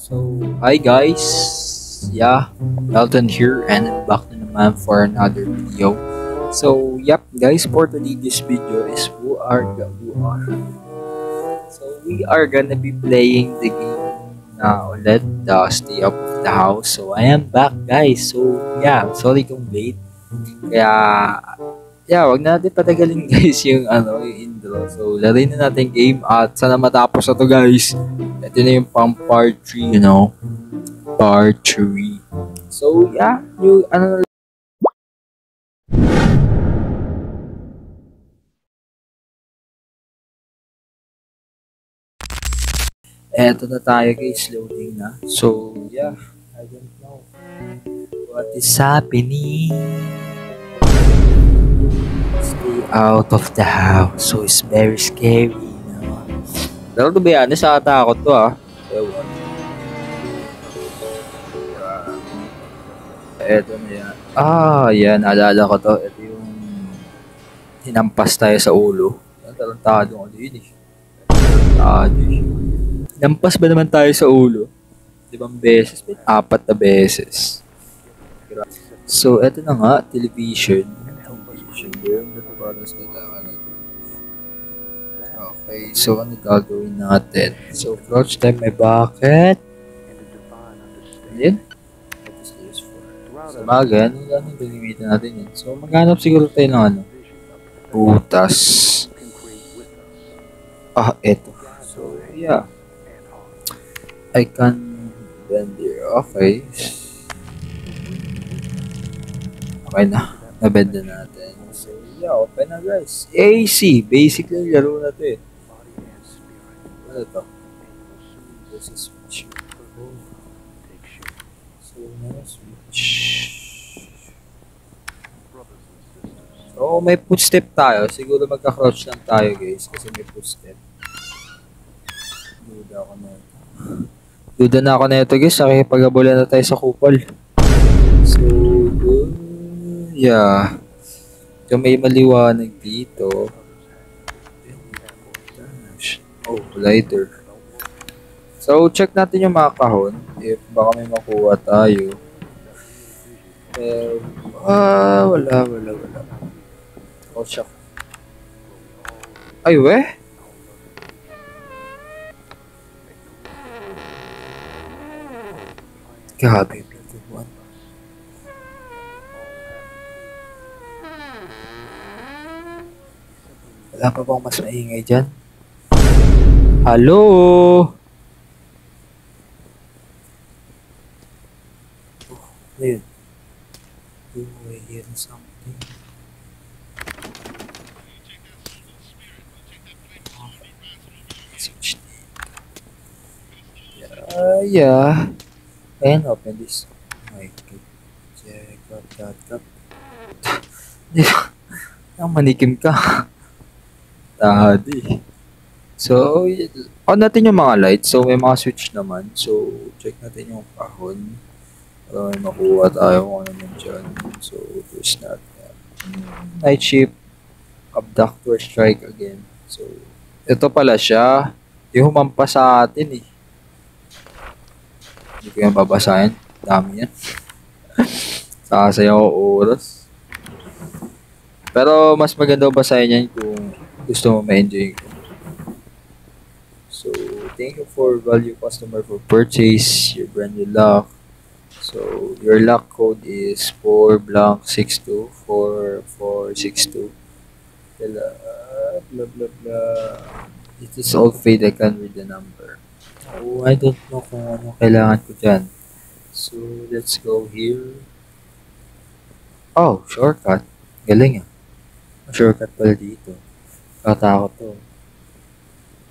Hi guys, yeah, Elton here and I'm back na naman for another video. So, yep guys, for today this video is who are. So, we are gonna be playing the game na ulit, the Stay Up of the House. So, I am back guys. So, yeah, sorry kung late. Kaya, yeah, wag na natin patagalin guys yung intro. So, larin na natin game at sana matapos na to guys. Ito na yung pang part 3, part 3. So, yeah, eto na tayo guys, loading na. So, yeah, I don't know what is happening. Stay out of the house. So, it's very scary. Pero to be honest, nakatakot to Ewan. Eto na yan. Yan, naalala ko to. Ito yung hinampas tayo sa ulo. Talentado ko din Talentado Hinampas ba naman tayo sa ulo? 5 beses? 4 na beses. So, eto na nga, television. Okay, so ano gagawin natin? So, crouch time may bucket. Yan. Sa bagay, ano lang yung gagamitin natin yan? So, maghanap siguro tayo ng butas. Eto. So, yeah. I can bend here. Okay. Okay na. Na-bend na natin. So, yeah. Open na guys. AC. Basically, laro na to Ano to? This is switch. So, switch. So, may footstep tayo. Siguro magka-crouch lang tayo guys. Kasi may footstep. Duda na ako na ito guys. Nakikipag-abula na tayo sa kupal. So, yeah. So, may maliwanag dito. Lighter. So, check natin yung mga kahon. If baka may makuha tayo. Wala. Oh, shock. Ay, weh? Grabe. Wala pa bang mas maingay dyan? Hello? Ano yun? I hear something. Yeah. Ayan, open this. Oh my God. Check out that. Ang manikim ka. Tadi. So, on natin yung mga lights. So, may mga switch naman. So, check natin yung kahon. Para may makuha tayo kung ano naman dyan. So, there's not night shift. Abductor strike again. So, ito pala siya. Yung humampas sa atin Hindi ko yung babasahin. Dami yan. Sasayaw ko oras. Pero, mas maganda basahin yan kung gusto mo ma-enjoy ko. So, thank you for value customer for purchase your brand new lock. So, your lock code is 4blank62 4462. Blah blah blah. It is all fade. I can read the number. Oh, I don't know kung ano kailangan ko dyan. So, let's go here. Oh, shortcut. Galing Shortcut pala dito. Katakot to.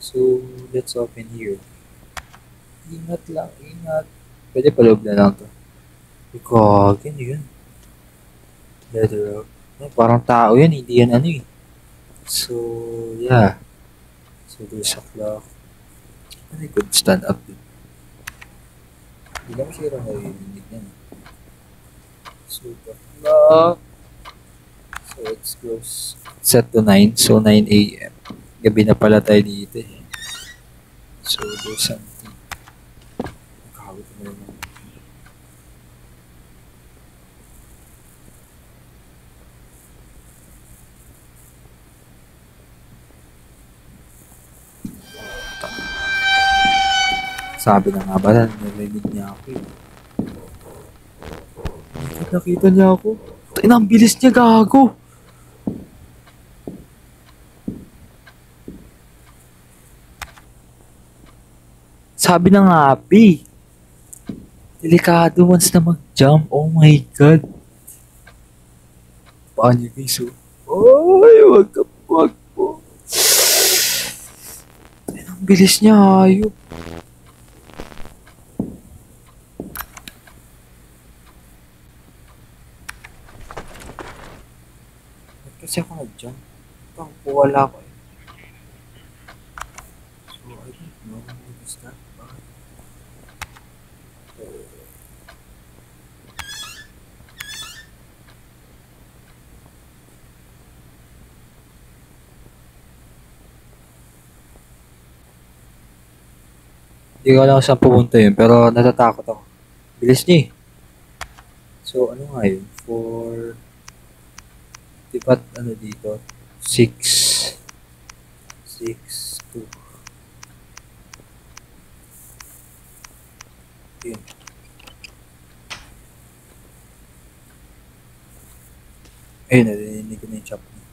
So, let's open here. Ingat lang. Pwede paloob na lang to. Ikaw, yun. Leather. Parang tao yan, hindi yan So, yeah. So, there's a clock. I could stand up din. Hindi lang siya narinig yan. So, the clock. So, it's close. Set to 9. So, 9 a.m. Gabi na pala tayo dito So, there's something. Abot mo naman. Sabi na nga ba na narinig niya ako eh. Nakita niya ako. Ang bilis niya, gago. Sabi na nga, P. Delikado once na mag-jump. Oh my God. Paano guys? Ay, wag ka, wag po. Ang bilis niya, hayop. Ba't kasi ako nag-jump? Pang wala ko eh. So, I don't know what is that. Bakit? Hindi ko alam kung saan pumunta yun, pero natatakot ako. Bilis niya eh. So, ano nga yun? For... Di ba't ano dito? 6... 6, 2. Yun. Ayun, narinig ko na yung chop niya.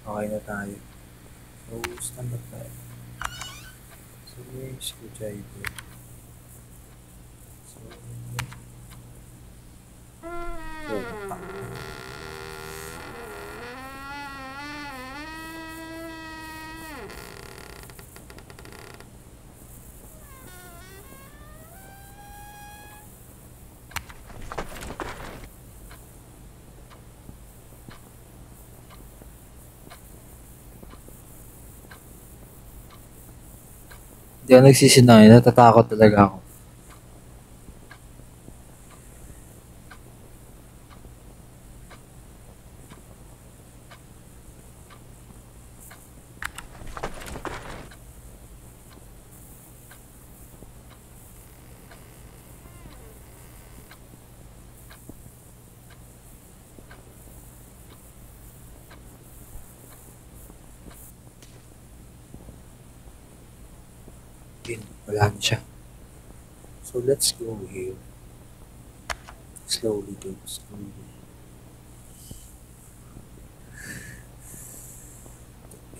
Okay na tayo. So, stand up tayo. So, yung screwdriver. So, hindi ako nagsisinay. Natatakot talaga ako. Yun, wala na siya. So, let's go here. Slowly, dude. Slowly.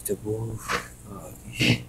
Ito move. Okay.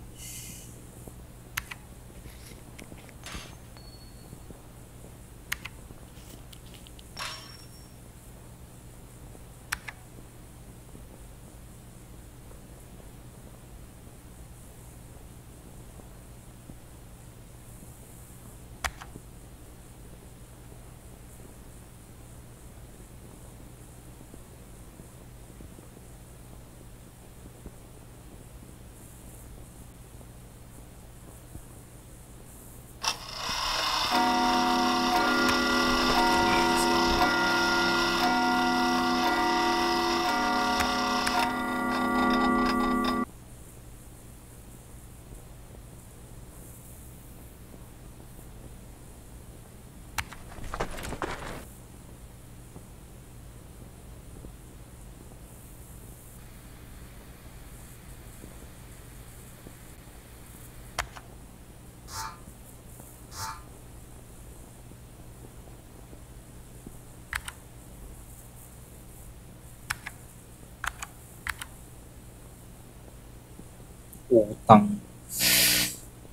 Utang.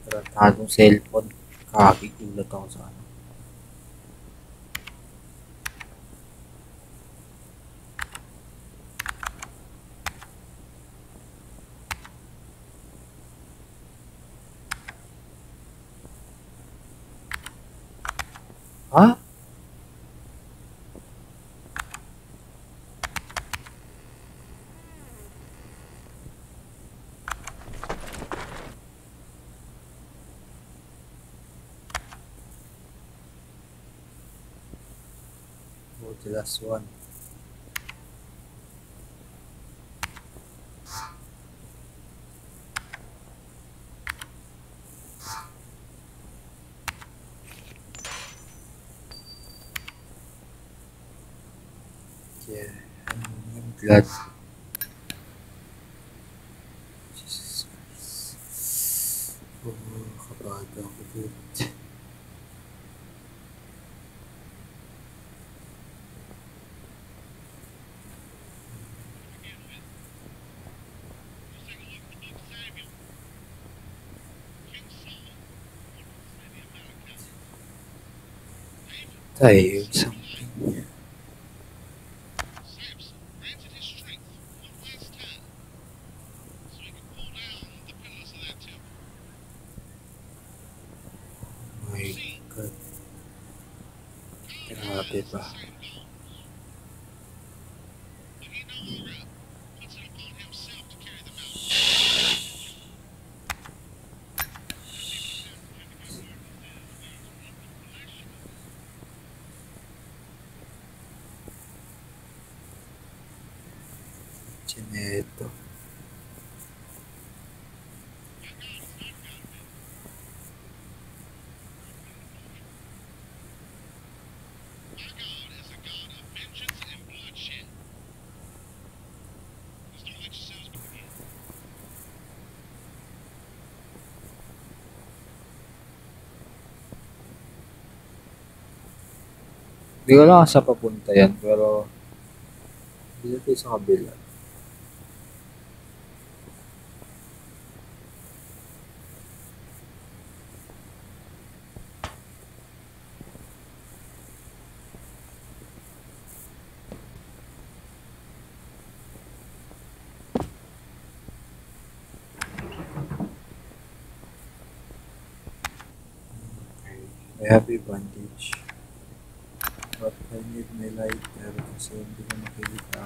Tratadong cellphone. Kakigulat ako sa ano. Ha? Oh, the last one. Yeah, I'm glad. Jesus Christ. Oh, kabado ako dito. Tayo, something. My God, grabe ba? Chineto. Hindi ko lang sa papunta yan, pero dito tayo sa kabila. I have a bandage. But I need my lighter kasi hindi ko makikita.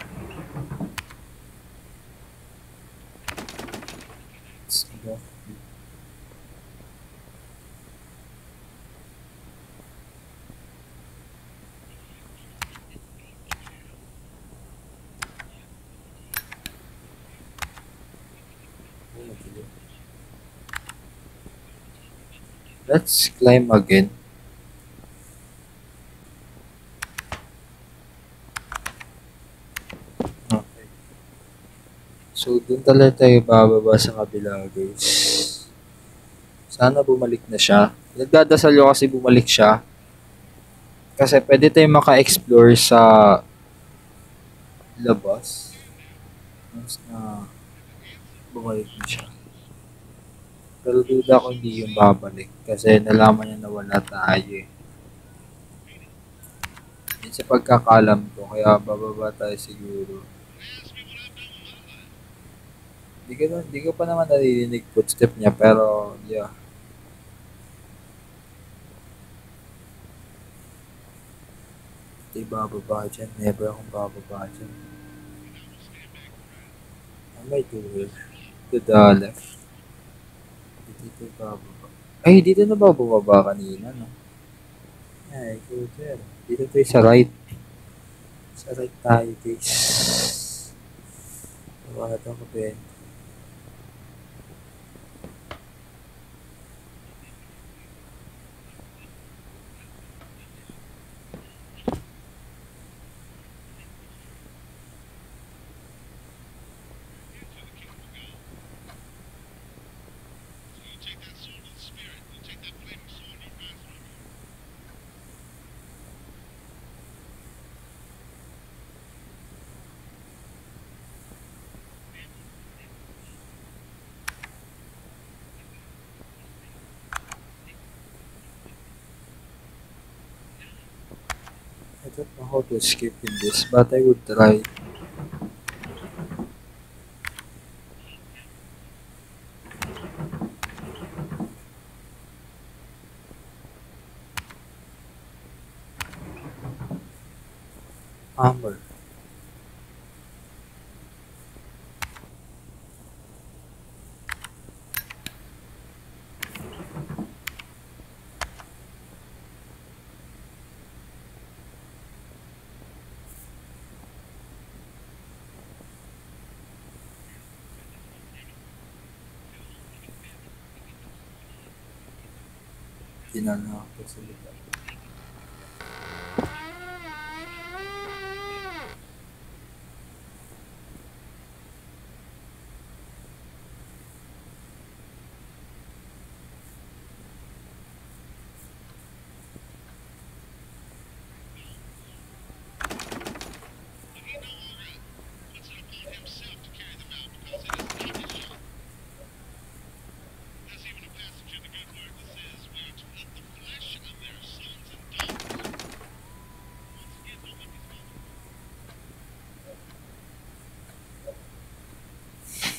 It's off. Let's climb again. Okay. So, dun talaga tayo bababa sa kabila, guys. Sana bumalik na siya. Nagdadasal ko kasi bumalik siya. Kasi pwede tayo maka-explore sa labas. Once na bumalik na siya. Pero duda ko hindi yung babalik. Kasi nalaman niya na wala tayo eh. Yun sa pagkakalam ko. Kaya bababa tayo siguro. Hindi ko pa naman naririnig footstep niya. Pero yeah. Hindi bababa dyan. Never akong bababa dyan. I might do it. To the left. Dito bababa. Ay, dito na ba bumaba kanina, no? Ay, go there. Dito tayo sa right. Sa right tayo, guys. Wala ito ko, Ben. I don't know how to escape in this, but I would try. Hammer. Tinala ako sa likod.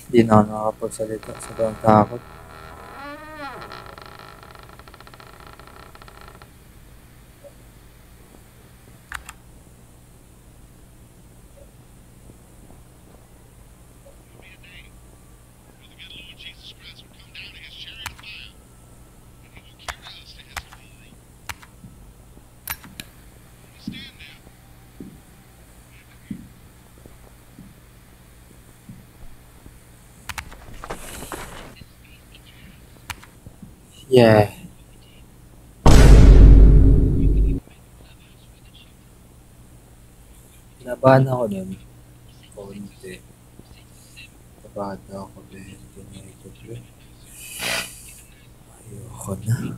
Hindi na ako nakakapagsalita sa sobrang takot. Yeah. Kinabahan ako nun. Konti. Kabahan na ako dahil ganito pre. Ayoko na.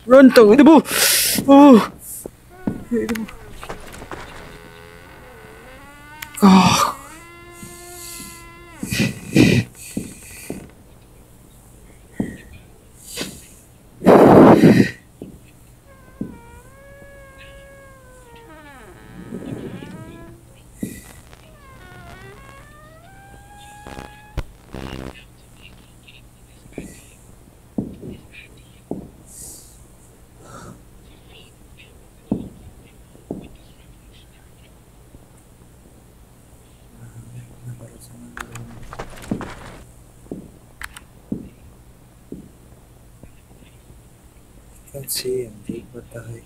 Run, tangin mo! Oh! Ah! Can't see him, dude. What the heck?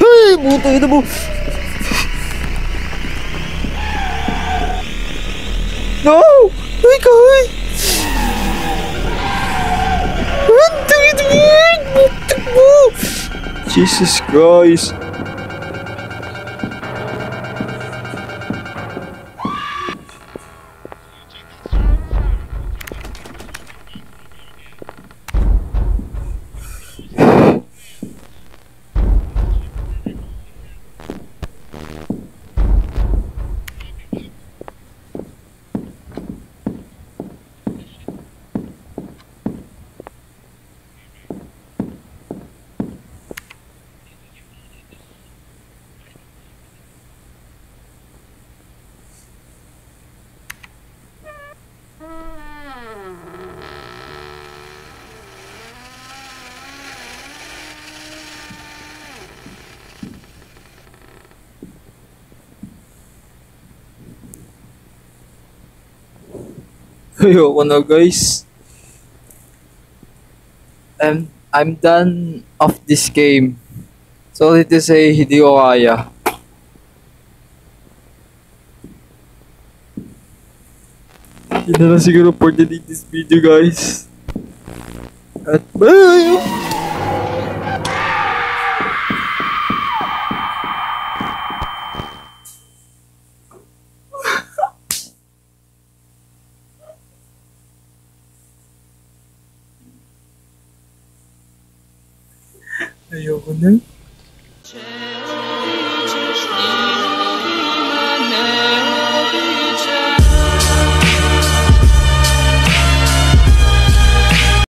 Ay, buto ito mo. No! Ay, kay! Jesus Christ! Ayoko na guys. I'm done of this game. Sorry to say, hindi ko kaya. Yun na lang siguro for the this video guys. At bye! Ayoko na.